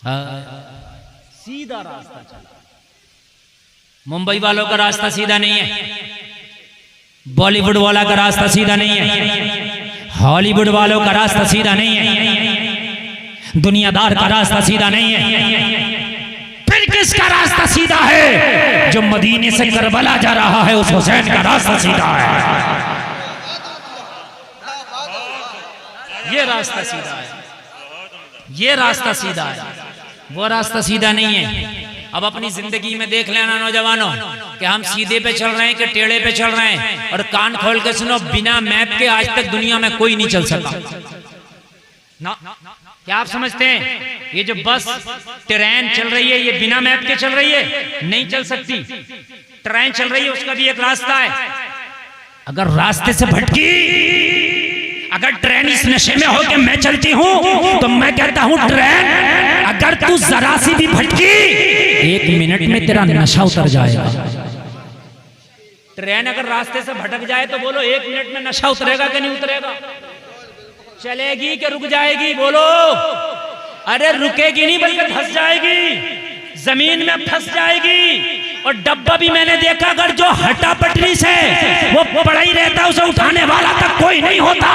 सीधा रास्ता चला। मुंबई वालों का रास्ता सीधा नहीं है, बॉलीवुड वाला का रास्ता सीधा नहीं है, हॉलीवुड वालों का रास्ता सीधा नहीं है, दुनियादार का रास्ता सीधा नहीं है। फिर किसका रास्ता सीधा है? जो मदीने से करबला जा रहा है उस हुसैन का रास्ता सीधा है। ये रास्ता सीधा है, ये रास्ता सीधा है, वो रास्ता सीधा नहीं है। अब अपनी जिंदगी में देख लेना नौजवानों कि हम सीधे पे चल रहे हैं कि टेढ़े पे चल रहे हैं। और कान खोल के सुनो, बिना मैप के आज तक दुनिया में कोई नहीं चल सका ना। क्या आप समझते हैं ये जो बस ट्रेन चल रही है ये बिना मैप के चल रही है? नहीं चल सकती। ट्रेन चल रही है उसका भी एक रास्ता है। अगर रास्ते से भटकी, अगर ट्रेन इस नशे में हो के मैं चलती हूं तो मैं कहता हूं ट्रेन अगर तू जरा सी भी भटकी 1 मिनट में तेरा नशा उतर जाएगा। ट्रेन अगर रास्ते से भटक जाए तो बोलो 1 मिनट में नशा उतरेगा कि नहीं उतरेगा? चलेगी कि रुक जाएगी? बोलो। अरे रुकेगी नहीं बल्कि धंस जाएगी, जमीन में फंस जाएगी। और डब्बा भी मैंने देखा अगर जो हटा पटरी से वो पड़ा ही रहता उसे उठाने वाला तक कोई नहीं होता।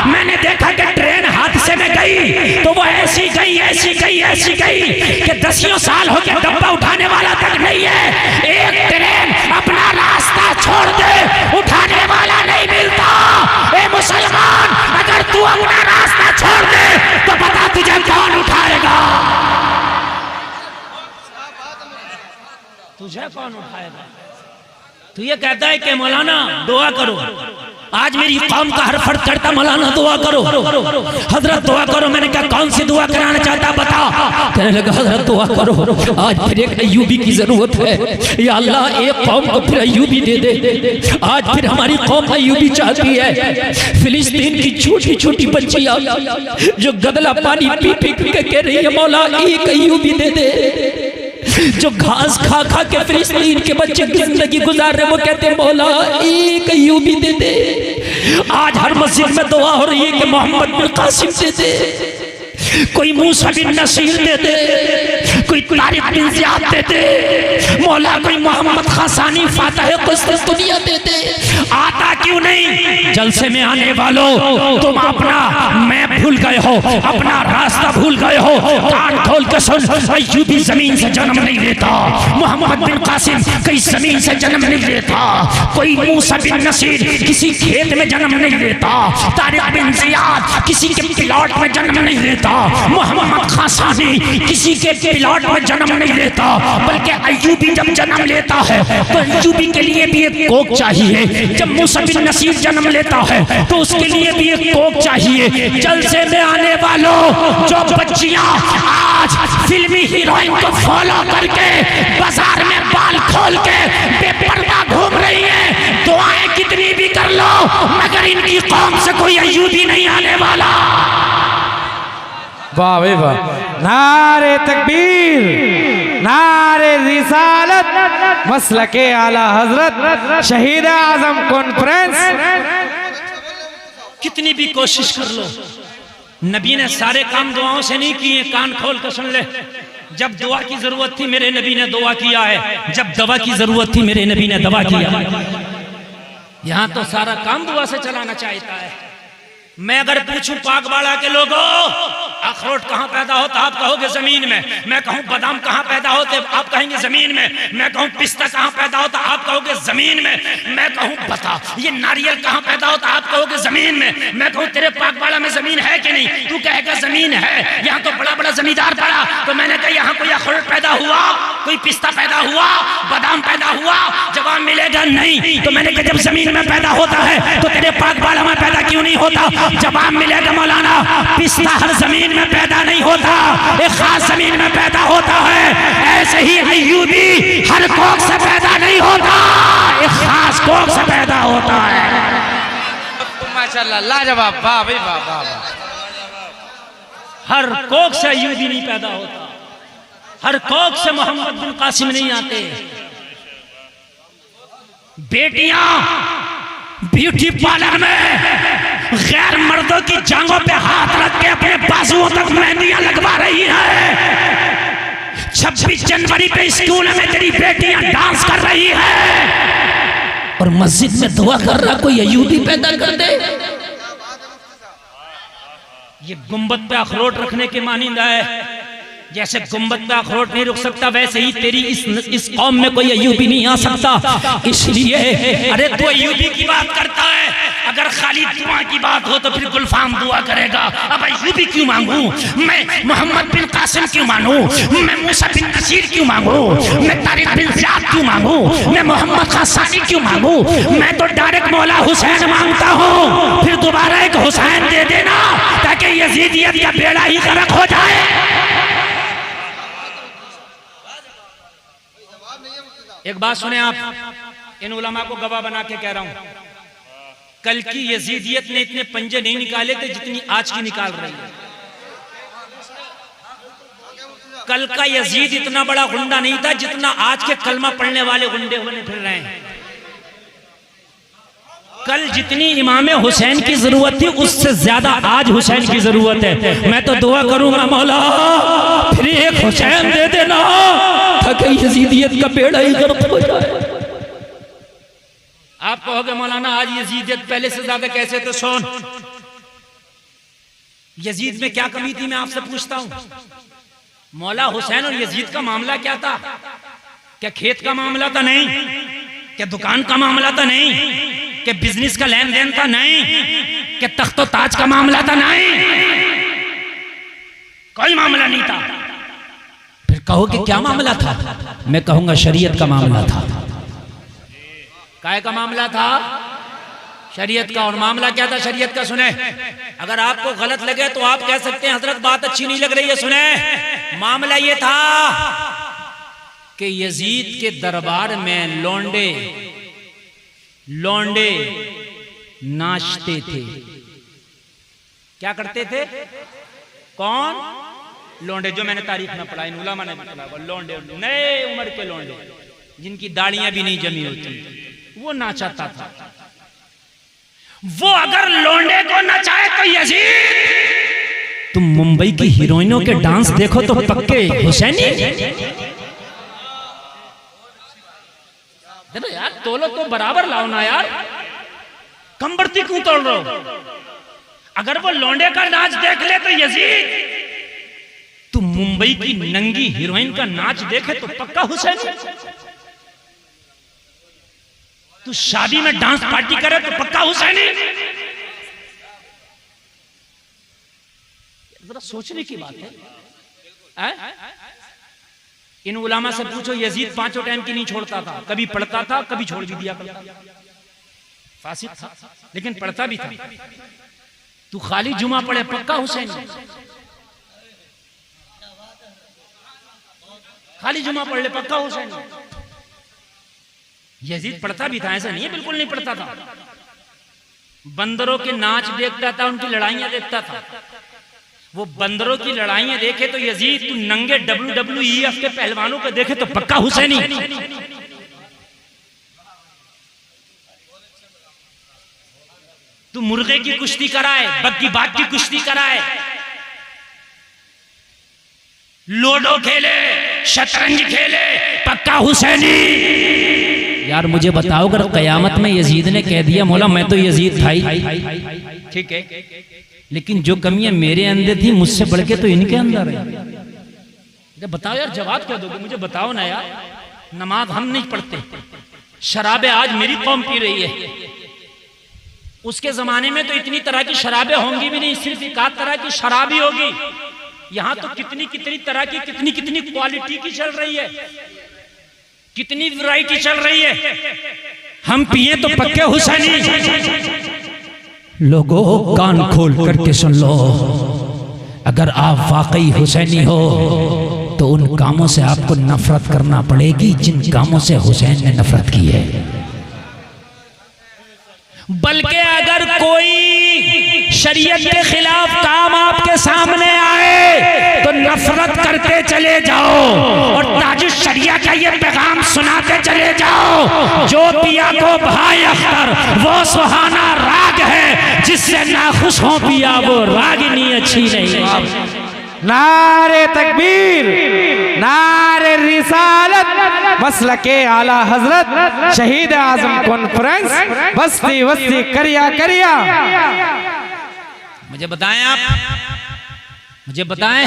मैंने देखा कि ट्रेन हादसे में गई तो वो ऐसी गई ऐसी गई ऐसी गई कि 10 साल हो गए डब्बा उठाने वाला तक नहीं है। एक ट्रेन अपना रास्ता छोड़ दे उठाने वाला नहीं मिलता। ए मुसलमान, अगर तू अपना रास्ता छोड़ दे तो बता तुझे कौन उठाएगा? तुझे कौन उठाएगा? तू ये कहता है कि मौलाना दुआ करो, आज मेरी कौम का हर फर्द करता मौलाना दुआ करो, हजरत दुआ करो। मैंने कहा कौन सी दुआ कराना चाहता बता? कहने लगा हजरत दुआ करो, आज फिर एक अय्यूबी की जरूरत है। या अल्लाह एक कौम को फिर अय्यूबी दे दे। आज फिर हमारी कौम अय्यूबी चाहती है। फिलिस्तीन की छोटी छोटी बच्चियां जो गदला पानी पी पी के कह रही है मौला एक अय्यूबी दे दे। जो घास खा खा के फिलिस्तीन के बच्चे जिंदगी गुजार रहे वो कहते हैं मौला एक अय्यूबी दे दे। आज हर मस्जिद में दुआ हो रही है कि मोहम्मद बिन कासिम दे दे, कोई मूसा बिन नसीर दे दे, कोई तारिक बिन ज़ियाद दे दे, मौला कोई मोहम्मद खासानी फातह कुस्तुनिया दे दे। आता क्यों नहीं? जलसे में आने वालों तुम अपना मैप भूल गए हो, अपना रास्ता भूल गए हो। कान खोल के सुन, अय्यूबी जमीन से जन्म नहीं लेता, मोहम्मद बिन कासिम कई जमीन से जन्म नहीं लेता, कोई मूसा बिन नसीर किसी खेत में जन्म नहीं लेता, तारिक बिन ज़ियाद किसी के प्लॉट में जन्म नहीं लेता, मोहम्मद खासानी किसी के प्लॉट में जन्म नहीं लेता। बल्कि अय्यूबी जब जन्म लेता है तो अय्यूबी के लिए भी एक कोक चाहिए। जब मूसा बिन नसीर जन्म लेता है तो उसके लिए भी एक कोक चाहिए। जलसे में आने वालों जो बच्चियां आज फिल्मी हीरोइन को फॉलो करके बाजार में बाल खोल के बेपर्दा घूम रही है, दुआएं कितनी भी कर लो मगर इनकी कौम से कोई अय्यूबी नहीं आने वाला। वाह भाई वाह, नारे तकबीर, नारे रिसालत, मसलके आला हजरत शहीद आजम कॉन्फ्रेंस। कितनी भी कोशिश कर लो, नबी ने सारे काम दुआओं से नहीं किए। कान खोल कर सुन ले, जब दुआ की जरूरत थी मेरे नबी ने दुआ किया है, जब दवा की जरूरत थी मेरे नबी ने दवा किया। यहाँ तो सारा काम दुआ से चलाना चाहता है। मैं अगर पूछूं पाकबाड़ा के लोगों अखरोट कहाँ पैदा होता, आप कहोगे जमीन में। मैं कहूँ बादाम कहाँ पैदा होते, आप कहेंगे जमीन में। मैं कहूँ पिस्ता कहाँ पैदा होता, आप कहोगे जमीन में। मैं कहूँ बता ये नारियल कहाँ पैदा होता, आप कहोगे जमीन में। मैं कहूँ तेरे पाकबाड़ा में जमीन है कि नहीं, तू कहेगा जमीन है। यहाँ तो बड़ा बड़ा जमींदार पड़ा, तो मैंने कहा यहाँ कोई अखरोट पैदा हुआ, कोई पिस्ता पैदा हुआ, बादाम पैदा हुआ? जवाब मिलेगा नहीं। तो मैंने कहा जब जमीन में पैदा होता है तो तेरे पाकबाड़ा में पैदा क्यों नहीं होता? जवाब मिलेगा मौलाना पिस्ता हर जमीन में पैदा नहीं होता, एक खास जमीन में पैदा होता है। ऐसे ही अय्यूबी हर कोख से पैदा नहीं होता, एक खास कोख से पैदा होता है। माशाल्लाह लाजवाब, वाह भाई वाह वाह। हर कोख से अय्यूबी नहीं पैदा होता, हर कोख से मोहम्मद बिन कासिम नहीं आते। बेटियां ब्यूटी पार्लर में गैर मर्दों की जांघों पे हाथ रख के अपने बाजुओं तक मेहंदियां लगवा रही हैं। 26 जनवरी पे स्कूल में तेरी बेटियां डांस कर रही है और मस्जिद में दुआ कर रहा कोई अयूबी पैदा कर दे। ये गुंबद पे अखरोट रखने के मानिंदा है। जैसे गुंबद पे अखरोट नहीं रुक सकता वैसे ही तेरी इस कौम में कोई अयूबी नहीं आ सकता। इसलिए अरे तू अयूबी की बात करता है, अगर खाली दुआ की बात हो तो फिर गुलफाम दुआ करेगा। अब अयूबी क्यों मांगू मैं, मोहम्मद बिन कासिम क्यों मांगू मैं, मूसा बिन नसीर क्यों मांगू मैं, तारिक बिन ज़ियाद क्यों मांगू मैं, मोहम्मद खासानी क्यों मांगू मैं, तो डायरेक्ट मौला हुसैन मांगता हूँ। फिर दोबारा एक हुसैन दे देना ताकि यजीदियत का बेड़ा ही गर्क हो जाए। एक बात सुने आप, इन उलमा को गवाह बना के कह रहा हूं, कल की यजीदियत ने इतने पंजे नहीं निकाले थे जितनी आज की निकाल रही है। कल का यजीद इतना बड़ा गुंडा नहीं था जितना आज के कलमा पढ़ने वाले गुंडे होने फिर रहे हैं। कल जितनी इमाम हुसैन की जरूरत थी उससे ज्यादा आज हुसैन की जरूरत है। मैं तो दुआ करूंगा मौला फिर एक हुसैन दे देना ताकि यजीदियत का बेड़ा ही गर्क हो जाए। आप कहोगे मौलाना आज यजीदियत पहले से ज्यादा कैसे, तो सुन, यजीद में क्या कमी थी मैं आपसे पूछता हूं। मौला हुसैन और यजीद का मामला क्या था? क्या खेत का मामला था? नहीं। क्या दुकान का मामला था? नहीं। क्या बिजनेस का लेन देन था? नहीं। क्या तख्तो ताज का मामला था? नहीं, कोई मामला नहीं था। फिर कहो कि क्या मामला था? मैं कहूंगा शरीयत का मामला था। काय का मामला था? शरीयत का। और मामला क्या था शरीयत का? सुने, अगर आपको गलत लगे तो आप कह सकते हैं हजरत बात अच्छी नहीं लग रही है। सुने, मामला ये था कि यजीद के दरबार में लौंडे नाचते थे। क्या करते थे? कौन? लौंडे। जो मैंने तारीख में पढ़ा, इन उलमा ने पढ़ा, लौंडे, नए उम्र के लौंडे जिनकी दाढ़ियां भी नहीं जमी होती, वो नाचाता था। वो अगर लौंडे को नचाए तो यजीद, तुम मुंबई की हीरोइनों के डांस देखो तो पक्के हुसैनी। देखो यार, तोलो तो बराबर लाओ ना यार, कम बढ़ती क्यों तोड़ रहे हो? अगर वो लौंडे का नाच देख ले तो यजीद, तुम मुंबई की नंगी हीरोइन का नाच देखे तो पक्का हुसैनी। तू शादी में डांस पार्टी करे तो पक्का हुसैनी। जरा सोचने की बात है। इन उलामा से पूछो, यजीद 5 टाइम की नहीं छोड़ता था, कभी पढ़ता था कभी छोड़ भी दिया करता, फासिक था लेकिन पढ़ता भी था। तू खाली जुमा पढ़े पक्का हुसैनी, खाली जुमा पढ़ ले पक्का हुसैनी। यजीद पढ़ता भी था, ऐसा नहीं है बिल्कुल नहीं पढ़ता था। बंदरों के नाच देखता था, उनकी लड़ाइयां देखता था। वो बंदरों की लड़ाइयां देखे तो यजीद, तू नंगे WWEF के पहलवानों को देखे तो पक्का हुसैनी। तू मुर्गे की कुश्ती कराए, बग्गी बाग की कुश्ती कराए, लूडो खेले, शतरंज खेले, पक्का हुसैनी। यार मुझे बताओ, अगर कयामत में यजीद ने कह दिया मौला मैं तो यजीद था ही, ठीक है, लेकिन जो कमियां मेरे अंदर थी मुझसे बढ़ के तो इनके अंदर है, बताओ यार, जवाब क्या दोगे? मुझे बताओ ना यार। नमाज हम नहीं पढ़ते, शराबें आज मेरी कौम पी रही है, उसके जमाने में तो इतनी तरह की शराबें होंगी भी नहीं, सिर्फ एक आध तरह की शराब ही होगी। यहाँ तो कितनी कितनी तरह की, कितनी कितनी क्वालिटी की चल रही है, कितनी वैरायटी चल रही है। हम पिए तो पक्के हुसैनी। लोगों कान खोल करके सुन लो, अगर आप वाकई हुसैनी हो तो उन कामों से आपको नफरत करना पड़ेगी जिन कामों से हुसैन ने नफरत की है। बल्कि अगर कोई शरीयत के खिलाफ काम आपके सामने आए तो नफरत करते चले जाओ और ताजुश शरिया का ये पैगाम सुनाते चले जाओ, जो पिया को भाई अख्तर वो सुहाना राग है, जिससे नाखुश हो पिया वो रागिनी अच्छी नहीं। नारे तकबीर, नारे रिसालत, मसलके आला हजरत शहीद आजम कॉन्फ्रेंस बस्ती बस्ती करिया करिया। मुझे बताएं आप, मुझे बताएं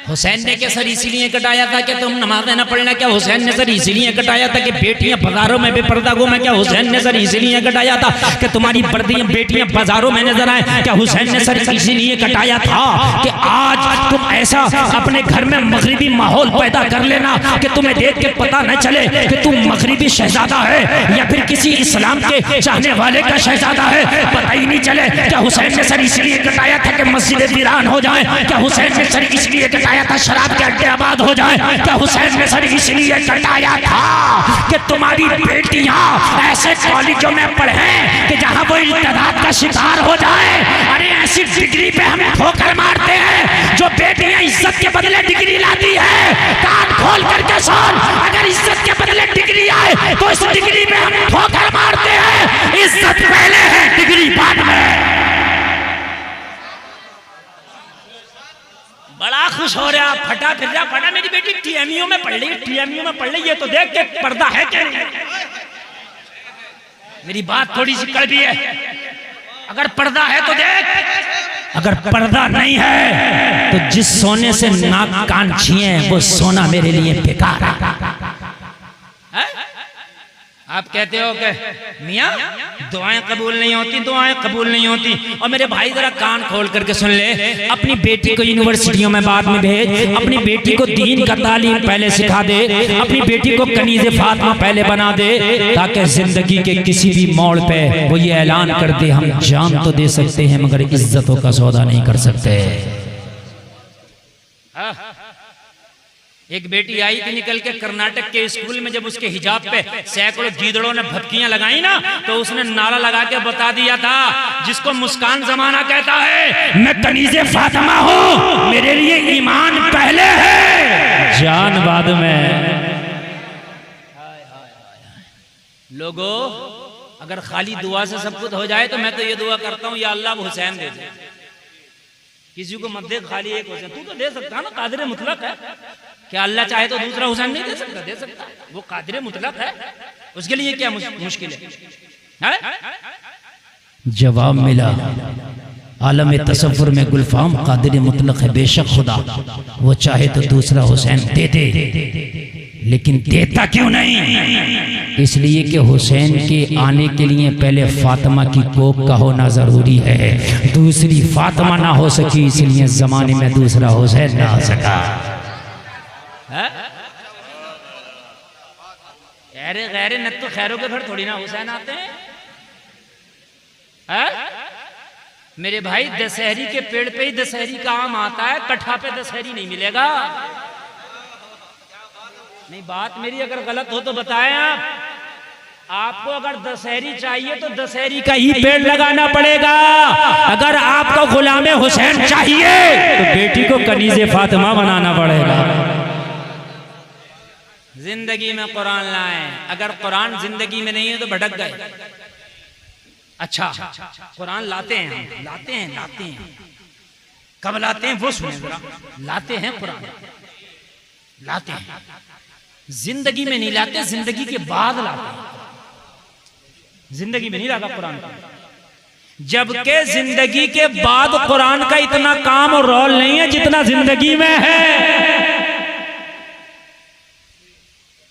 हुसैन ने क्या सर इसीलिए कटाया था कि तुम नमाज़ें न पढ़ना? क्या हुसैन ने सर इसीलिए कटाया था कि बेटियां बाजारों में बेपर्दा घूमें? क्या हुसैन ने सर इसीलिए कटाया था कि तुम्हारी बेटियां बाजारों में नजर आए? क्या हुसैन ने सर इसीलिए कटाया था कि आज तुम ऐसा अपने घर में मगरिबी माहौल पैदा कर लेना कि तुम्हें देख के पता न चले कि तुम मगरिबी शहजादा है या फिर किसी इस्लाम के चाहने वाले का शहजादा है, पता ही नहीं चले? क्या हुसैन ने सर इसलिए कटाया था कि मस्जिदें वीरान हो जाए? क्या हुसैन ने सर इसलिए कटाया था शराब के अड्डे आबाद हो जाए? क्या हुसैन ने सर इसलिए कटाया था कि तुम्हारी बेटियां ऐसे कॉलेजों में पढ़े कि जहां वो इल्तिदाद का शिकार हो जाए? अरे ऐसी डिग्री पे हमें ठोकर मारते हैं जो बेटियां इज्जत के बदले डिग्री लाती है। कान खोल करके सुन, अगर इज्जत के बदले डिग्री आए तो इस डिग्री पे हम ठोकर मारते हैं। इज्जत पहले है, डिग्री बाद में। बड़ा खुश हो रहा, फटा फिर रहा, फटा मेरी बेटी टीएमयू में पढ़ रही है, टीएमयू में पढ़ रही है, तो देख के पर्दा है क्या नहीं? मेरी बात थोड़ी सी कड़वी है। अगर पर्दा है तो देख, अगर पर्दा नहीं है तो जिस सोने से नाक कान छिए वो सोना मेरे लिए बेकार है। आप कहते हो कि मियाँ दुआएं कबूल नहीं होती, दुआएं कबूल नहीं होती। और मेरे भाई जरा कान खोल करके सुन ले, अपनी बेटी को यूनिवर्सिटियों में बाद में भेज, अपनी बेटी को दीन का तालीम पहले सिखा दे, अपनी बेटी को कनीज़े फातिमा पहले बना दे, ताकि जिंदगी के किसी भी मोड़ पे वो ये ऐलान कर दे हम जान तो दे सकते हैं मगर इज्जतों का सौदा नहीं कर सकते। एक बेटी आई थी निकल के कर्नाटक के स्कूल में, जब उसके हिजाब पे सैकड़ों गीदड़ों ने भपकियां लगाई ना, तो उसने नारा लगा के बता दिया था, जिसको मुस्कान जमाना कहता है, मैं कनीज़े फातिमा हूँ, मेरे लिए ईमान पहले है, जान बाद में। लोगों, अगर खाली दुआ से सब कुछ हो जाए तो मैं तो ये दुआ करता हूँ, या अल्लाह हुसैन दे दे। किसी को मत दे खाली एक हुसैन, तू तो दे सकता ना, कादिर मुतलक है। क्या अल्लाह चाहे तो दूसरा हुसैन नहीं दे सकता? दे सकता, वो कादिर मुतलक है, उसके लिए क्या मुश्किल है? जवाब मिला, आलम तसव्वुर में गुलफाम कादिर मुतलक है, बेशक खुदा वो चाहे तो दूसरा हुसैन दे दे, लेकिन देता क्यों नहीं? इसलिए कि हुसैन के आने के लिए पहले फातिमा की कोख का होना जरूरी है। दूसरी फातिमा ना हो सकी, इसलिए जमाने में दूसरा हुसैन ना हो सका। अरे गैरे न तो खैरों के घर थोड़ी ना हुसैन आते हैं। मेरे भाई दशहरी के पेड़ पे ही दशहरी का आम आता है, कट्ठा पे दशहरी नहीं मिलेगा। नहीं, बात मेरी अगर गलत हो तो बताएं आप। आपको अगर दशहरी चाहिए तो दशहरी का ही पेड़ लगाना पड़ेगा। अगर आपको गुलामे हुसैन चाहिए तो बेटी को कनीज़े फातिमा बनाना पड़ेगा। जिंदगी में कुरान लाएं, अगर कुरान जिंदगी में नहीं है तो भटक गए। अच्छा, कुरान लाते हैं, लाते हैं, लाते हैं। कब लाते हैं वो सुने जरा। लाते हैं कुरान, लाते हैं, जिंदगी में नहीं लाते, जिंदगी के बाद लाते हैं। जिंदगी में नहीं लाता कुरान का, जबकि जिंदगी के बाद कुरान का इतना काम और रोल नहीं है जितना जिंदगी में है।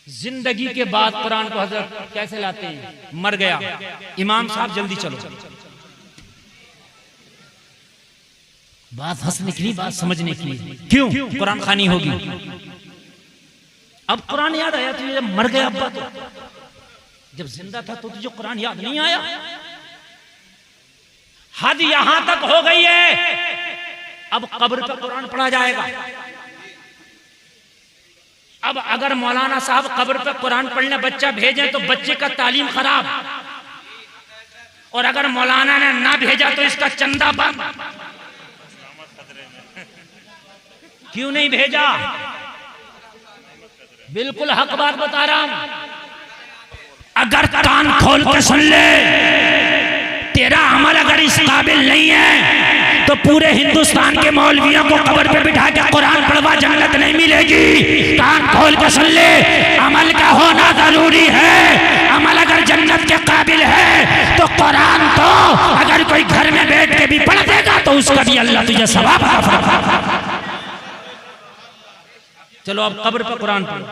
जिंदगी के बाद कुरान को हजरत कैसे लाते हैं? मर गया इमाम साहब, जल्दी चलो। बात हंसने की, बात समझने की। क्यों? कुरान खानी होगी। अब कुरान याद आया तुझे जब मर गया अब्बा, तो जब जिंदा था तो तुझे कुरान याद नहीं आया? हद यहां तक हो गई है, अब कब्र पर कुरान पढ़ा जाएगा। अब अगर मौलाना साहब कब्र पर कुरान पढ़ने बच्चा भेजें तो बच्चे का तालीम खराब, और अगर मौलाना ने ना भेजा तो इसका चंदा बंद। क्यों नहीं भेजा? बिल्कुल हक बात बता रहा हूं। अगर कान खोल के सुन ले, तेरा अमल अगर इस काबिल नहीं है तो पूरे हिंदुस्तान के मौलवियों को कब्र पे बिठा के कुरान पढ़वा, जन्नत नहीं मिलेगी। कान खोल के सुन ले, अमल का होना जरूरी है। अमल अगर जन्नत के काबिल है तो कुरान तो अगर कोई घर में बैठ के भी पढ़ देगा तो उसका भी अल्लाह तुझे सवाब देगा। चलो अब कब्र पर कुरान पढ़ो।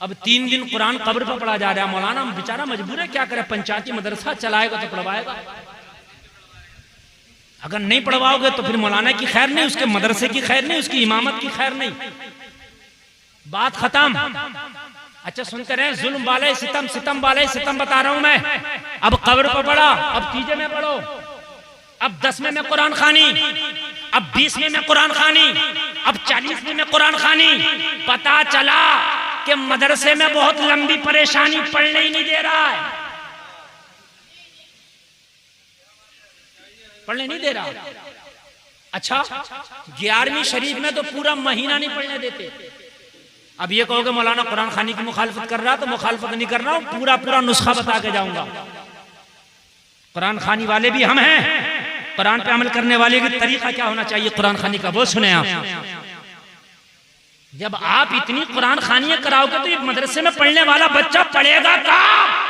अब 3 दिन कुरान कब्र पर पढ़ा जा रहा है। मौलाना बेचारा मजबूर है, क्या करे, पंचायती मदरसा चलाएगा तो पढ़वाएगा, अगर नहीं पढ़वाओगे तो फिर मौलाना की खैर नहीं, उसके मदरसे की खैर नहीं, उसकी इमामत की खैर नहीं, बात खत्म। अच्छा सुनते रहे, जुल्म वाले सितम, सितम वाले सितम बता रहा हूं मैं। अब कब्र पर पढ़ा, अब तीजे में पढ़ो, अब 10वें में कुरान खानी, अब 20वें में कुरान खानी, अब 40वें में कुरान खानी। पता चला कि मदरसे में बहुत लंबी परेशानी, पढ़ने ही नहीं दे रहा है, पढ़ने नहीं दे रहा। अच्छा 11वीं शरीफ में तो पूरा महीना नहीं पढ़ने देते। अब ये कहोगे मौलाना कुरान खानी की मुखालफत कर रहा, तो मुखालफत नहीं कर रहा हूं, पूरा पूरा नुस्खा बता के जाऊंगा। कुरान खानी वाले भी हम हैं, कुरान पे अमल करने वाले का तरीका क्या होना चाहिए कुरान खानी का, वो सुने आप। जब आप इतनी कुरान खानियां कराओगे तो ये मदरसे में पढ़ने वाला बच्चा पढ़ेगा कहाँ?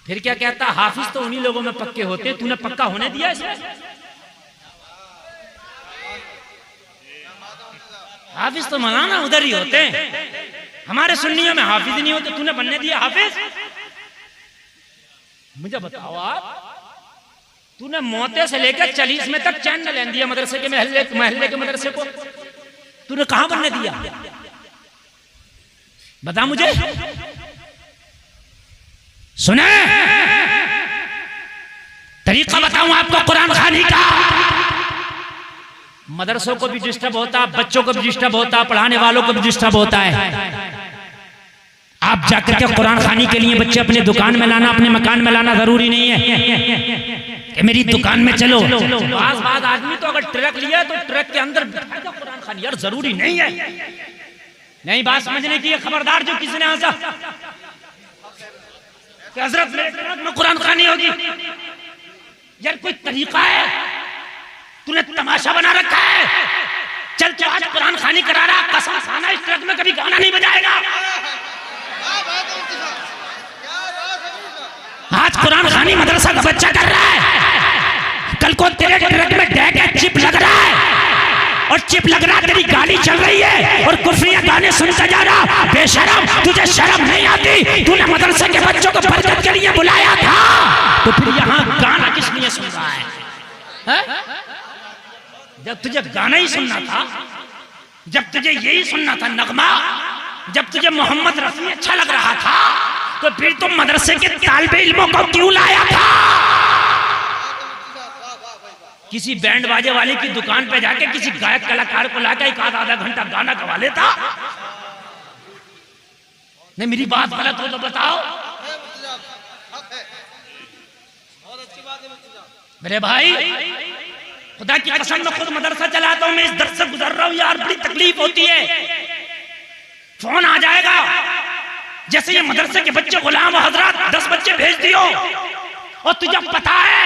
फिर क्या कहता, हाफिज तो उन्हीं लोगों में पक्के होते हैं, तूने पक्का होने दिया इसमें? हाफिज तो मौलाना उधर ही होते हैं, हमारे सुन्नियों में हाफिज नहीं होते, तूने बनने दिया हाफिज? मुझे बताओ आप, तूने मोते से लेकर 40 में तक चैन न लेन दिया मदरसे के महल्ले के मदरसे को, तूने कहां बनने दिया? बता मुझे। सुने, तरीका बताऊं आपको कुरान खानी का। मदरसों को भी डिस्टर्ब होता, बच्चों को भी डिस्टर्ब होता, पढ़ाने वालों को भी डिस्टर्ब होता है। आप जाकर के कुरान खानी के लिए बच्चे अपने दुकान में लाना, अपने मकान में लाना जरूरी नहीं है कि मेरी दुकान में चलो। बाज आदमी तो अगर ट्रक लिया तो ट्रक के अंदर कुरान खानी, यार जरूरी नहीं है। नहीं बात समझने की, खबरदार जो किसी ने ऐसा कि हजरत मेरे ट्रक में कुरान खानी होगी, यार कोई तरीका है? तूने तमाशा बना रखा है। चल तो आज कुरान खानी करा रहा, कसम खाना इस ट्रक में कभी गाना नहीं बजाएगा। आज कुरान खानी मदरसा का बच्चा कर रहा है, कल को तेरे ट्रक में डैग का चिप लग रहा है, और चिप लग रहा, तेरी गाड़ी चल रही है और कुफरिया गाने सुनता जा रहा। बेशरम, तुझे शर्म नहीं आती? तूने मदरसे के बच्चों को बरकत के लिए बुलाया था, तो फिर यहाँ गाना किस लिए सुन रहा है? जब तुझे गाना ही सुनना था, जब तुझे यही सुनना था नगमा, जब तुझे मोहम्मद रफी अच्छा लग रहा था, तो फिर तुम मदरसे के तालिबे इल्मों को क्यों लाया था? किसी बैंड बाजे वाले की दुकान पे जाके किसी गायक कलाकार को लाकर एक आधा घंटा गाना गवा लेता। नहीं मेरी बात गलत हो तो बताओ। मेरे भाई खुदा की कसम, मैं खुद मदरसा चलाता हूं, मैं इस दर्द से गुजर रहा हूं यार, बड़ी तकलीफ होती है। फोन आ जाएगा, जैसे ये मदरसे के बच्चे गुलाम हजरत 10 बच्चे भेज दियो, और तुझे पता है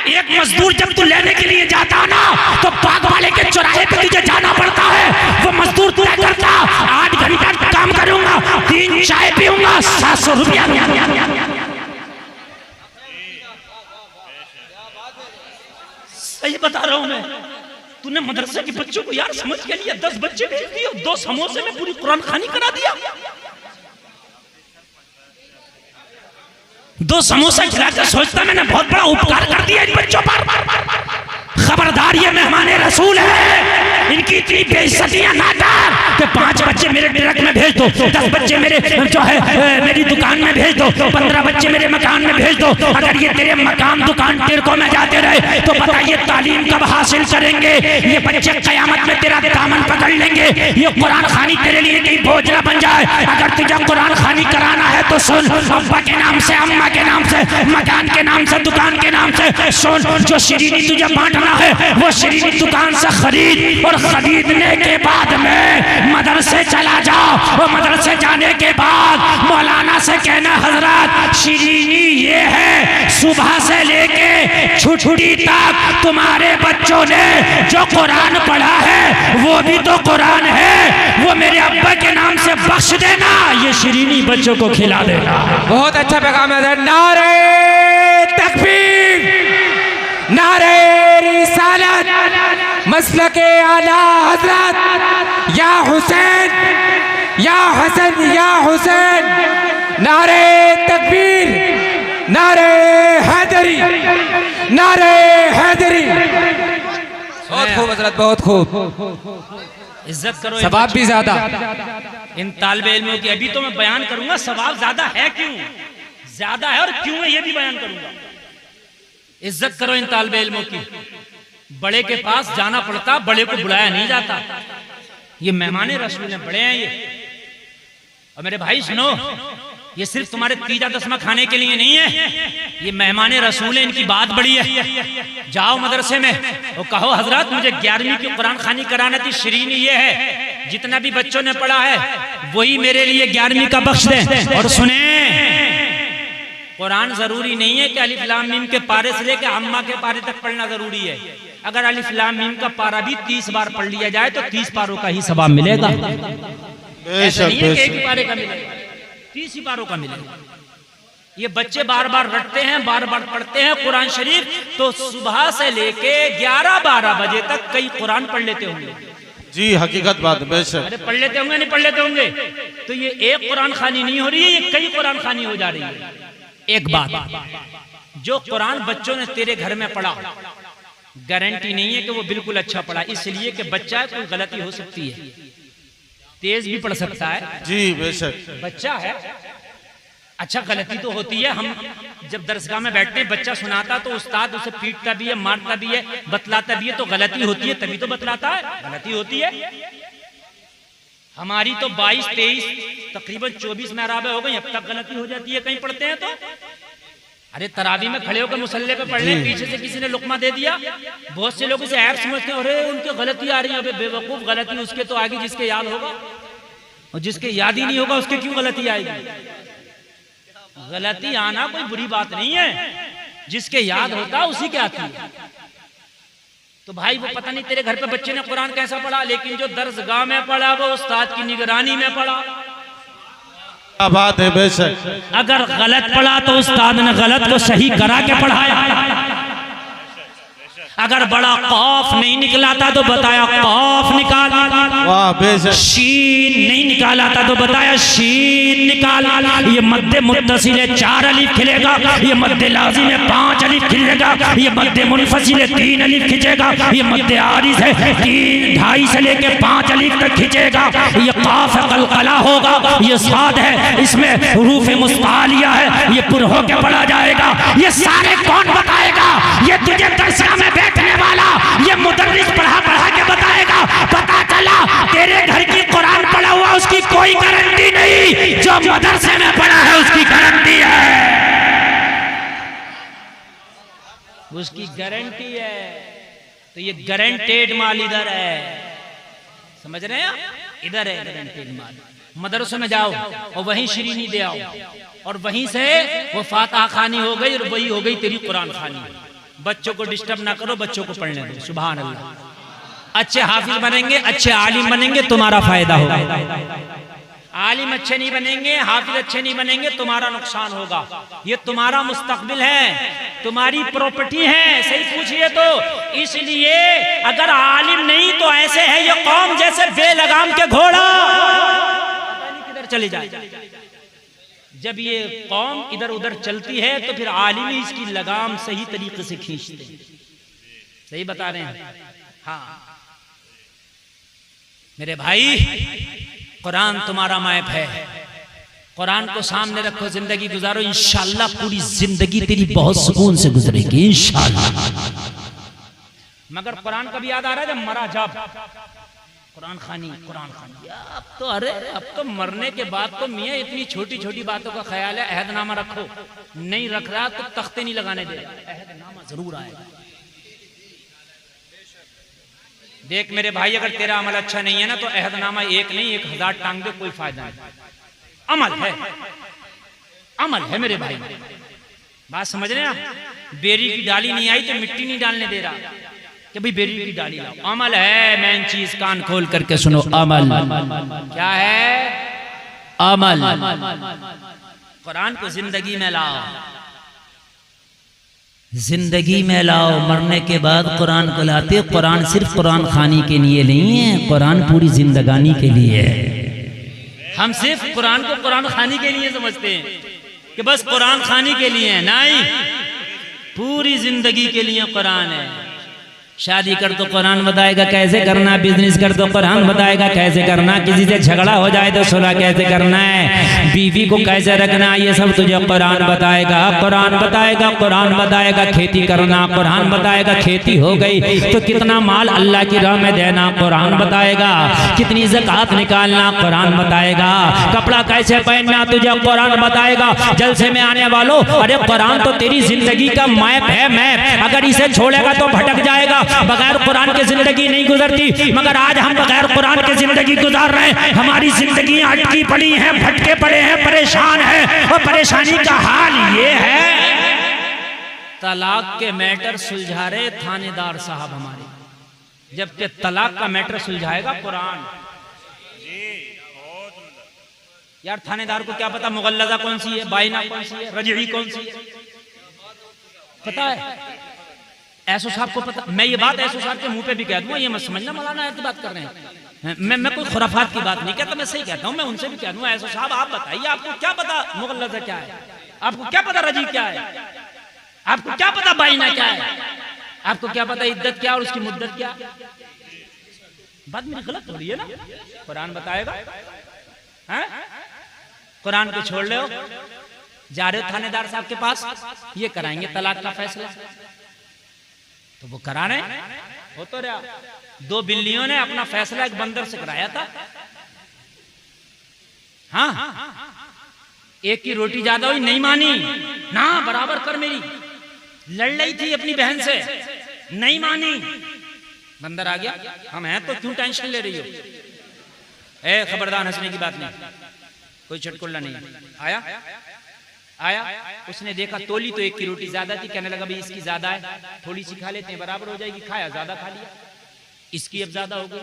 एक मजदूर जब तू लेने के लिए जाता ना, तो बाग वाले के चौराहे पे तुझे जाना पड़ता है। वो मजदूर तय करता 8 घंटा काम करूंगा, 3 चाय पीऊंगा, 700 रुपया दूंगा। सही बता रहा हूं मैं। तूने मदरसे के बच्चों को यार समझ के लिए 10 बच्चे भेज दिए, 2 समोसे में पूरी कुरान खानी करा दिया। 2 समोसा खिलाकर सोचता मैंने बहुत बड़ा उपकार कर दिया इन बच्चों पर। खबरदार, ये मेहमान रसूल है, इनकी इतनी बेइज्जतियां ना कर कि 5 बच्चे मेरे ट्रक में भेज दो, 10 बच्चे मेरे जो है मेरी दुकान में भेज दो, 15 बच्चे मेरे मकान में भेज दो। अगर ये तेरे मकान दुकान टिरकों में जाते रहे तो बताइए तालीम कब हासिल करेंगे? ये बच्चे कयामत में तेरा दामन पकड़ लेंगे। ये कुरान खानी तेरे लिए कहीं बोझ ना बन जाए। अगर तुझे कुरान खानी कराना है तो सुन, अब्बा के नाम से, अम्मा के नाम से, मकान के नाम से, दुकान के नाम से सुन। जो श्रीनी तुझे बांटना है वो श्रीनी दुकान से खरीद, और खरीदने के बाद में मदरसे चला जाओ। वो मदरसे जाने के बाद मौलाना से कहना हजरत शिरीनी ये है, सुबह से लेके छुट्टी तक तुम्हारे बच्चों ने जो कुरान पढ़ा है वो भी तो कुरान है, वो मेरे अब्बा के नाम से बख्श देना, ये शिरीनी बच्चों को खिला देना। बहुत अच्छा पैगाम है। नारे तकबीर, नारे रिसालत, मसलके आला हजरत या हुसैन या हसन या हुसैन, नारे तकबीर, नारे हैदरी, नारे हैदरी। बहुत खूब हजरत, बहुत खूब। इज्जत करो, सवाब भी ज्यादा इन तालिबे इल्मों की। अभी तो मैं बयान करूंगा सवाब ज्यादा है क्यों, ज्यादा है और क्यों है ये भी बयान करूंगा। इज्जत करो इन तालिबे इल्मों की। बड़े के पास जाना पड़ता, बड़े को बुलाया नहीं जाता। ये मेहमाने रसूल हैं, बड़े हैं ये। और मेरे भाई सुनो, ये सिर्फ तुम्हारे तीजा दसमा खाने के लिए नहीं है, ये मेहमाने रसूल हैं, इनकी बात बड़ी है। जाओ मदरसे में और कहो हजरत मुझे 11वीं की कुरान खानी कराना थी, शिरीनी ये है, जितना भी बच्चों ने पढ़ा है वही मेरे लिए 11वीं का बख्श दें। और सुने, कुरान जरूरी नहीं है कि अलिफ लाम मीम के पारे से लेकर अम्मा के पारे तक पढ़ना जरूरी है। अगर अलिफ लाम मीम का पारा भी 30 बार पढ़ लिया जाए तो 30 पारों का ही सवाब मिलेगा। ऐसा नहीं है कि एक ही पारे का मिलेगा, 30 ही पारों का मिलेगा। ये बच्चे बार बार रटते हैं, बार बार पढ़ते हैं कुरान शरीफ, तो सुबह से लेके 11-12 बजे तक कई कुरान पढ़ लेते होंगे। जी हकीकत बात है, बेशक। अरे पढ़ लेते होंगे, नहीं पढ़ लेते होंगे। तो ये एक कुरान खानी नहीं हो रही है, ये कई कुरान खानी हो जा रही है। एक बात, जो कुरान बच्चों ने तेरे घर में पढ़ा, गारंटी नहीं है कि वो बिल्कुल अच्छा पढ़ा, इसलिए कि बच्चा है, कोई गलती हो सकती है, तेज भी पढ़ सकता है। जी बेशक, बच्चा है, अच्छा गलती तो होती है। हम जब दरसगाह में बैठते हैं, बच्चा सुनाता तो उस्ताद उसे पीटता भी है, मारता भी है, बतलाता भी है, तो गलती होती है, तभी तो बतलाता है, गलती होती है। हमारी तो 22-23 तकरीबन 24 मेहराबें हो गई, अब तक गलती हो जाती है कहीं पढ़ते हैं तो। अरे तरावी में खड़े होकर मुसल्ले पे पढ़ ले, पीछे से किसी ने लुकमा दे दिया, बहुत से लोग इसे ऐप समझते हैं, अरे उनके गलती आ रही है। अबे बेवकूफ, गलती उसके तो आगे जिसके याद होगा, और जिसके याद ही नहीं होगा उसके क्यों गलती आएगी। गलती आना कोई बुरी बात नहीं है, जिसके याद होता है उसी के आती है। तो भाई वो पता नहीं तेरे घर पे बच्चे ने कुरान कैसा पढ़ा, लेकिन जो दरसगाह में पढ़ा वो उस्ताद की निगरानी में पढ़ा। क्या बात है, बेशक। अगर गलत पढ़ा तो उस्ताद ने गलत को सही करा के पढ़ाया। अगर बड़ा कौफ नहीं निकला था तो बताया कौफ निकाल, वाह बेशक। शीन नहीं निकाला था तो बताया शीन निकाल। ये मध्य मुत्तसिल है 4 अलिफ खिलेगा, ये मध्य लाजिम है 5 अलिफ खिलेगा, ये मध्य मुनफसिल है 3 अलिफ खिंचेगा, ये मध्य आरिज है 2.5 से लेके 5 अलिफ तक खिंचेगा, ये काफ कलकला होगा, ये साद है, इसमें हुरूफ मुस्तालिया है, ये पुर होके पढ़ा जाएगा। ये सारे कौन बताएगा? ये तुझे दरसगाह में बैठने वाला ये मुदर्रिस पढ़ा के बताएगा। पता चला तेरे घर की कुरान पढ़ा हुआ उसकी कोई गारंटी नहीं, जो मदरसे में पढ़ा है उसकी गारंटी है, उसकी गारंटी है। तो ये गारंटेड माल इधर है, समझ रहे हैं? इधर है गारंटेड माल। मदरसे में जाओ और वहीं शिरीनी दे आओ, और वहीं से वो फातिहा खानी हो गई और वही हो गई तेरी कुरान खानी। बच्चों को डिस्टर्ब ना करो, बच्चों को पढ़ने दो। सुभान अल्लाह। अच्छे हाफिज बनेंगे, अच्छे आलिम बनेंगे, तुम्हारा फायदा होगा। आलिम अच्छे नहीं बनेंगे, हाफिज अच्छे नहीं बनेंगे, तुम्हारा नुकसान होगा। ये तुम्हारा मुस्तकबिल है, तुम्हारी प्रॉपर्टी है, सही पूछिए तो। इसलिए अगर आलिम नहीं तो ऐसे है ये कौम जैसे बेलगाम के घोड़ा, किधर चले जाए। जब ये कौम इधर उधर चलती है तो फिर आलिम ही इसकी लगाम सही तरीके से खींचते हैं। सही बता रहे हैं? हाँ मेरे भाई, कुरान तुम्हारा मैप है, कुरान को सामने रखो, जिंदगी गुजारो, इंशाअल्लाह पूरी जिंदगी तेरी बहुत सुकून से गुजरेगी इंशाअल्लाह। मगर कुरान कभी याद आ रहा है जब मरा, जब कुरान खानी अब तो, अरे अब तो मरने के बाद तो मियाँ इतनी छोटी छोटी बातों का ख्याल है। अहदनामा रखो, नहीं रख रहा तो तख्ते नहीं लगाने दे, अहदनामा जरूर आएगा। देख मेरे भाई, अगर तेरा अमल अच्छा नहीं है ना तो अहदनामा एक नहीं 1000 टांग दे, कोई फायदा नहीं। अमल है मेरे भाई, बात समझ रहे हैं आप। बेरी की डाली नहीं आई तो मिट्टी नहीं डालने दे रहा कि भाई बेरी की डाली लाओ। अमल है मेन चीज, कान खोल करके सुनो। अमल क्या है? अमल। कुरान को जिंदगी में लाओ, जिंदगी में लाओ। मरने के बाद कुरान को लाते। कुरान सिर्फ कुरान खानी के लिए नहीं है, कुरान पूरी जिंदगानी के लिए है। हम सिर्फ कुरान को कुरान खानी के लिए समझते हैं कि बस कुरान खानी के लिए है, नहीं, पूरी जिंदगी के लिए कुरान है। शादी कर तो कुरान बताएगा कैसे करना, बिजनेस कर तो कुरान बताएगा कैसे करना, किसी से झगड़ा हो जाए तो सुलह कैसे करना है, बीवी को कैसे रखना, ये सब तुझे कुरान बताएगा। कुरान बताएगा, कुरान बताएगा खेती करना, कुरान बताएगा खेती हो गई तो कितना माल अल्लाह की राह में देना, कुरान बताएगा। कितनी ज़कात निकालना, कुरान बताएगा। कपड़ा कैसे पहनना, तुझे कुरान बताएगा। जलसे में आने वालों, अरे कुरान तो तेरी जिंदगी का मैप है, मैप। अगर इसे छोड़ेगा तो भटक जाएगा। बगैर कुरान के जिंदगी नहीं गुजरती, मगर आज हम बगैर कुरान के जिंदगी गुजार रहे हैं। हमारी जिंदगी अटकी पड़ी है, भटके पड़े हैं, परेशान है। और परेशानी का हाल ये है, तलाक के मैटर सुलझा रहे थानेदार साहब हमारे, जबकि तलाक का मैटर सुलझाएगा कुरान। यार थानेदार को क्या पता मुगल्लजा कौन सी है, बाइना कौन सी है, रजई कौन सी है, पता है? ऐसो साहब को पता। मैं ये बात ऐसो साहब के मुंह पे भी कह दूंगा, ये मत समझना मौलाना की बात कर रहे हैं। मैं कोई खुराफात की बात नहीं कहता, मैं सही कहता हूँ। मैं उनसे भी कह दूंगा, ऐसो साहब आप बताइए, आपको क्या पता मुगल्लजा क्या है, आपको क्या पता रजी क्या है, आपको क्या पता बाइना क्या है, आपको क्या पता इद्दत क्या और उसकी मुद्दत क्या? बात मेरी गलत हो रही है ना? कुरान बताएगा। कुरान को छोड़ लो, जा रहे हो थानेदार साहब के पास, ये कराएंगे तलाक का फैसला, तो वो कराने हो तो रहा। 2 बिल्लियों ने अपना फैसला एक बंदर से कराया था। हाँ, एक की रोटी ज्यादा हुई, नहीं मानी ना, बराबर कर मेरी। लड़ रही थी अपनी बहन से, नहीं मानी। बंदर आ गया, हम हैं तो क्यों टेंशन ले रही हो? ए खबरदार, हंसने की बात नहीं, कोई चटकुल्ला नहीं। आया, उसने देखा तोली तो एक की रोटी ज्यादा थी, कहने लगा भाई इसकी ज्यादा है, थोड़ी सी खा लेते हैं, बराबर हो जाएगी। खाया, ज्यादा खा लिया। इसकी अब ज्यादा हो गई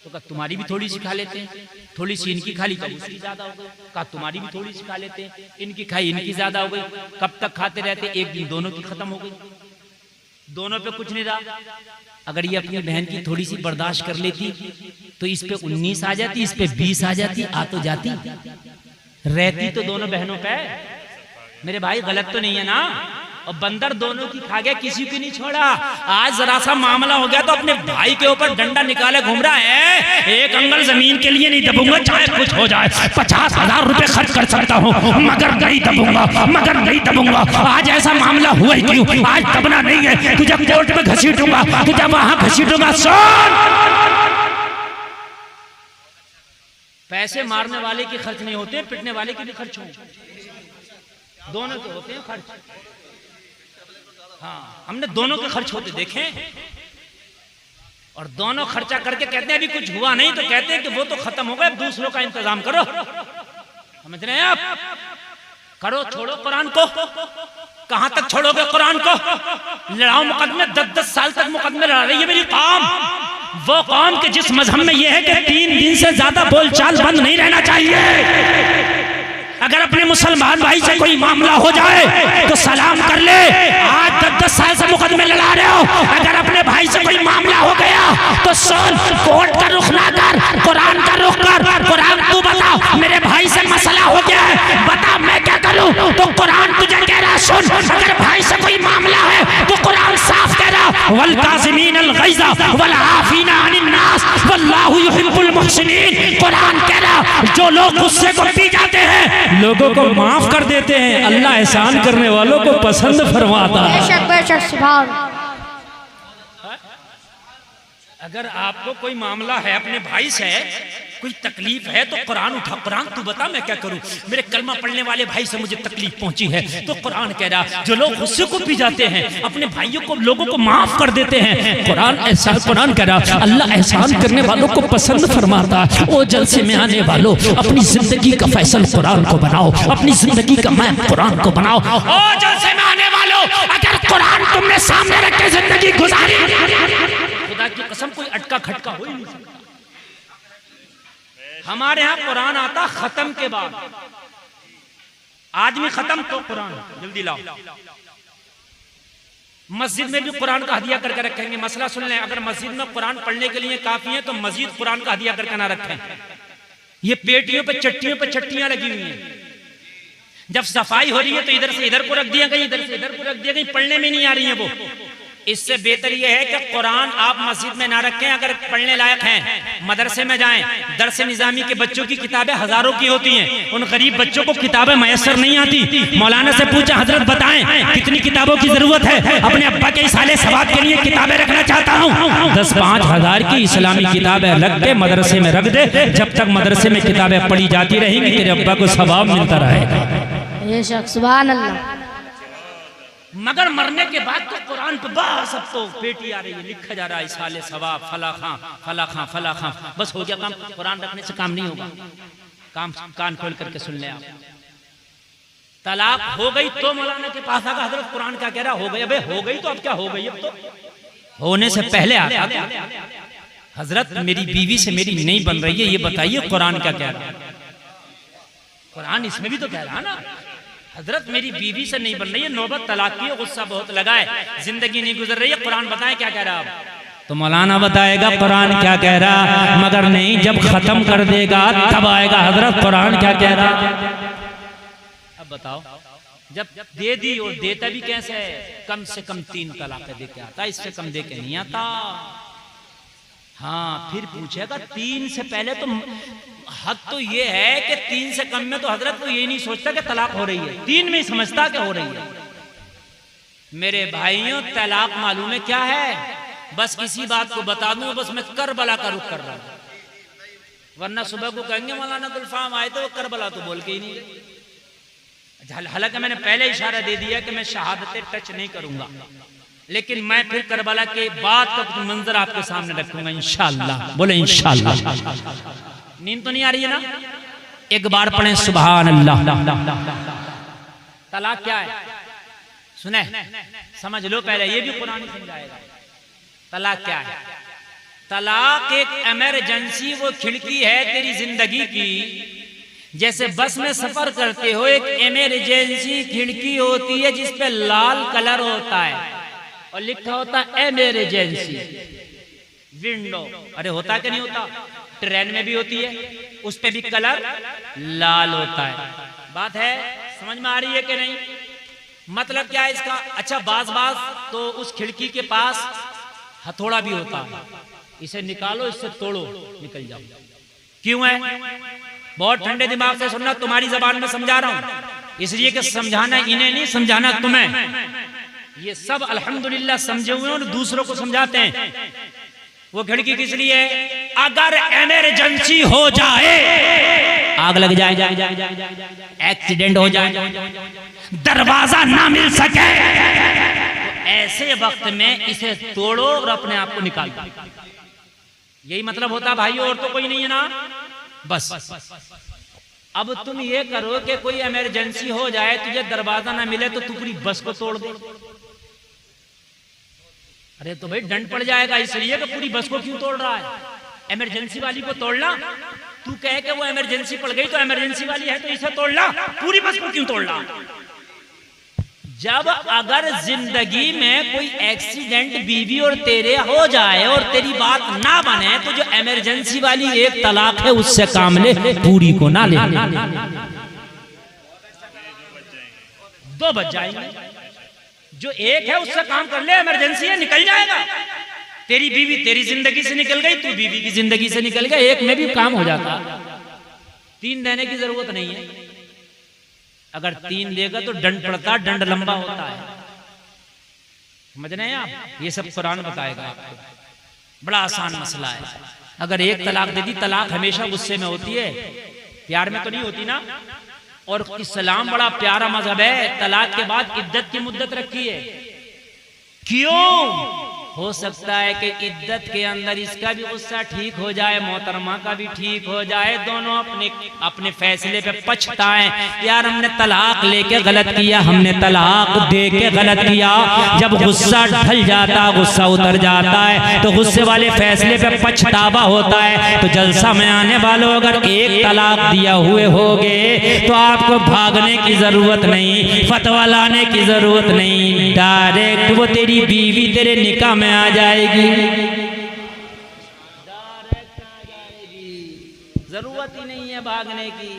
तो कहा तुम्हारी भी थोड़ी सी खा लेते हैं, थोड़ी सी इनकी खा ली तो उसकी ज्यादा हो गई, कहा तुम्हारी भी थोड़ी सी खा लेते हैं, इनकी खाई इनकी ज्यादा हो गई। कब तक खाते रहते? एक दिन दोनों की खत्म हो गई, दोनों पे कुछ नहीं रहा। अगर ये अपनी बहन की थोड़ी सी बर्दाश्त कर लेती तो इस पे 19 आ जाती, इस पे 20 आ जाती, आ तो जाती, रहती तो दोनों बहनों पे। मेरे भाई गलत तो नहीं है ना? और बंदर दोनों की खा गया, किसी की नहीं छोड़ा। आज जरा सा मामला हो गया तो अपने भाई के ऊपर डंडा निकाले घूम रहा है। एक अंगल जमीन के लिए नहीं दबूंगा, चाहे कुछ हो जाए। 50,000 रुपए खर्च कर सकता हूँ, मगर नहीं दबूंगा, मगर नहीं दबूंगा। आज ऐसा मामला हुआ ही क्यों? आज दबना नहीं है, तुझे कोर्ट में घसीटूंगा, तुझे वहां घसीटूंगा। सुन, पैसे मारने वाले के खर्च नहीं होते, पिटने वाले के भी खर्च होते, दोनों के होते हैं खर्च। हाँ, हमने दोनों के खर्च होते देखे, और दोनों खर्चा करके कहते हैं अभी कुछ हुआ नहीं, तो कहते हैं कि वो तो खत्म हो गया, दूसरों का इंतजाम करो। समझ रहे हैं आप? करो, छोड़ो कुरान को। कहां तक छोड़ोगे कुरान को? लड़ाओ मुकदमे, 10-10 साल तक मुकदमे लड़ा रही है मेरी कौम। वो कौम के जिस मजहब में यह है कि 3 दिन से ज्यादा बोलचाल बंद नहीं रहना चाहिए। अगर अपने मुसलमान भाई से कोई मामला हो जाए तो सलाम कर ले। आज 10-10 साल से मुकदमे लड़ा रहे हो, अगर अपने भाई से कोई मामला हो गया तो सुन, कोर्ट का रुख ना कर, कुरान का रुख कर। कुरान तू बता, मेरे भाई से मसला हो गया है, बता मैं क्या करूं? तो कुरान तुझे कह रहा सुन, अगर भाई से कोई मामला है तो कुरान साफ कह रहा, वल काज़िमीन अल गैज़ वल आफीना अनिन नास वल्लाहु युहिब्बुल मुहसिनीन। कुरान कह रहा जो लोग गुस्से को पी जाते हैं, लोगों को माफ कर देते हैं, अल्लाह एहसान करने वालों को पसंद फरमाता है। अगर आपको कोई मामला है अपने भाई से, कोई तकलीफ है तो कुरान उठा, कुरान तू बता मैं क्या करूं, मेरे कलमा पढ़ने वाले भाई से मुझे तकलीफ पहुंची है। तो कुरान कह रहा जो लोग गुस्से को पी जाते हैं अपने भाइयों को, लोगों को माफ कर देते हैं, कुरान कह रहा अल्लाह एहसान करने वालों को पसंद फरमाता है। ओ जलसे में आने वालों, अपनी जिंदगी का फैसल कुरान को बनाओ, अपनी जिंदगी का मैप कुरान को बनाओ। ओ जलसे में आने वालों, अगर कुरान तुमने सामने रख के जिंदगी गुजारी, खुदा की कसम कोई अटका खटका हो ही नहीं सकता। हमारे यहाँ कुरान आता खत्म के बाद, आदमी खत्म तो कुरान जल्दी लाओ। मस्जिद में भी कुरान का हदिया करके रखेंगे। मसला सुन लें, अगर मस्जिद में कुरान पढ़ने के लिए काफी है तो मस्जिद कुरान का हदिया करके ना रखें। ये पेटियों पे चट्टियों पे चट्टियां लगी हुई हैं, जब सफाई हो रही है तो इधर से इधर को रख दिया, कहीं इधर से इधर को रख दिया, कहीं पढ़ने में नहीं आ रही है वो। इससे बेहतर यह है कि कुरान आप मस्जिद में ना रखें, अगर पढ़ने लायक हैं मदरसे में जाएं। दरस निजामी के बच्चों की किताबें हजारों की होती हैं, उन गरीब बच्चों को किताबें मैसर नहीं आती। मौलाना से पूछा हजरत बताएं कितनी किताबों की जरूरत है, अपने अब्बा के साले सवाब के लिए किताबें रखना चाहता हूँ। 10-5 हजार की इस्लामी किताबें रख दे, मदरसे में रख दे, जब तक मदरसे में किताबें पढ़ी जाती रहेंगी तेरे अब्बा को सवाब मिलता रहेगा। ये शख्स सुभान अल्लाह। मगर मरने के बाद तो कुरान पे बस अब तो पेटी आ रही है, लिखा जा रहा है साले सवाब फला खां, बस हो गया काम। कुरान रखने से काम नहीं होगा, काम कान खोल करके सुन ले आप। तलाक हो गई तो मौलाना के पास आगा हजरत कुरान क्या कह रहा, हो गई। अबे हो गई तो अब क्या हो गई, अब तो होने से पहले आता हजरत मेरी बीवी से मेरी नहीं बन रही है, ये बताइए कुरान क्या कह रहा है। कुरान इसमें भी तो कह रहा ना हजरत मेरी बीवी से नहीं बन रही है, नौबत तलाक की, गुस्सा बहुत लगा है, जिंदगी नहीं गुजर रही है। कुरान बताएं क्या कह रहा है। तो मौलाना बताएगा कुरान क्या कह रहा, मगर नहीं, जब खत्म कर देगा तब आएगा हजरत कुरान क्या कह रहा। अब बताओ, जब दे दी और देता भी कैसे है, कम से कम 3 तलाक दे के आता, इससे कम दे के नहीं आता। हाँ फिर पूछेगा 3 से पहले तो हद तो ये है कि 3 से कम में तो हजरत को ये नहीं सोचता कि तलाक हो रही है, 3 में ही समझता कि हो रही है। मेरे भाइयों तलाक मालूम है क्या है, बस किसी बात को बता दूं, बस मैं करबला का रुख कर रहा हूं, वरना सुबह को कहेंगे मौलाना गुलफाम आए तो वो करबला तो बोल के ही नहीं। हालांकि मैंने पहले इशारा दे दिया कि मैं शहादतें टच नहीं करूंगा, लेकिन मैं फिर करबला के बाद का कुछ मंजर आपके सामने रखूंगा इंशाअल्लाह। बोले इंशाअल्लाह। नींद तो नहीं आ रही है ना, एक बार पढ़ें सुभान अल्लाह। तलाक क्या है सुने, समझ लो पहले, ये भी कुरान ही समझाएगा। तलाक क्या है, तलाक एक इमरजेंसी वो खिड़की है तेरी जिंदगी की, जैसे बस में सफर करते हो एक इमरजेंसी खिड़की होती है जिसपे लाल कलर होता है और लिखा होता है इमरजेंसी विंडो। अरे होता कि नहीं होता, ट्रेन में भी होती है, उस पे भी कलर लाल होता है। बात है समझ में आ रही है कि नहीं, मतलब क्या है इसका। अच्छा बाज तो उस खिड़की के पास हथौड़ा भी होता है, इसे निकालो, इससे तोड़ो, निकल जाओ। क्यों है, बहुत ठंडे दिमाग से सुनना, तुम्हारी जबान में समझा रहा हूं, इसलिए कि समझाना इन्हें नहीं, समझाना तुम्हें। ये सब अल्हम्दुलिल्लाह समझे हुए और दूसरों को समझाते हैं। वो खिड़की किस लिए, अगर इमरजेंसी हो जाए, आग लग जाए, एक्सीडेंट हो जाए, दरवाजा ना मिल सके, तो ऐसे वक्त में इसे तोड़ो और अपने आप को निकाल दो। यही मतलब होता भाई, और तो कोई नहीं है ना। बस अब तुम ये करो कि कोई इमरजेंसी हो जाए, तुझे दरवाजा ना मिले तो तू पूरी बस को तोड़ दे। अरे तो भाई दंड पड़ जाएगा, इसलिए कि पूरी बस को क्यों तोड़ रहा है, इमरजेंसी वाली को तोड़ना। तू कहे कि वो इमरजेंसी पड़ गई तो इमरजेंसी वाली है तो इसे तोड़ना, पूरी बस को क्यों तोड़ना। जब अगर जिंदगी में कोई एक्सीडेंट बीवी और तेरे हो जाए और तेरी बात ना बने, तो जो इमरजेंसी वाली एक तलाक है उससे काम ले, पूरी को ना ले। 2 बच जाएंगे, जो एक है उससे काम कर ले, इमरजेंसी है निकल जाएगा। तेरी बीवी तेरी जिंदगी से निकल गई, तू बीवी की जिंदगी से निकल गया, एक में भी काम हो जाता। 3 देने की जरूरत नहीं है, अगर 3 देगा तो दंड पड़ता, दंड लंबा होता है। समझ रहे हैं आप, ये सब कुरान बताएगा आपको, बड़ा आसान मसला है। अगर एक तलाक दे दी, तलाक हमेशा गुस्से में होती है, प्यार में तो नहीं होती ना। और इस्लाम बड़ा प्यारा मजहब है, तलाक के बाद इद्दत की मुद्दत रखी है। क्यों? हो सकता है कि इद्दत के अंदर इसका भी गुस्सा ठीक हो जाए, मोहतरमा का भी ठीक हो जाए, दोनों अपने अपने फैसले पे पछताएं, यार हमने तलाक लेके गलत किया, हमने तलाक दे के गलत किया। जब गुस्सा ढल जाता, गुस्सा उतर जाता है, तो गुस्से वाले फैसले पे पछतावा होता है। तो जलसा में आने वालों, अगर एक तलाक दिया हुए होगे तो आपको भागने की जरूरत नहीं, फतवा लाने की जरूरत नहीं, डायरेक्ट वो तेरी बीवी तेरे निकाह में आ जाएगी, जरूरत ही नहीं है भागने की,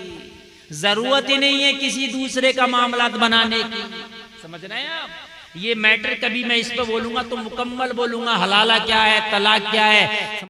जरूरत ही नहीं है किसी दूसरे का मामला बनाने की। समझ रहे हैं आप? ये मैटर कभी मैं इस पर बोलूंगा तो मुकम्मल बोलूंगा, हलाला क्या है, तलाक क्या है।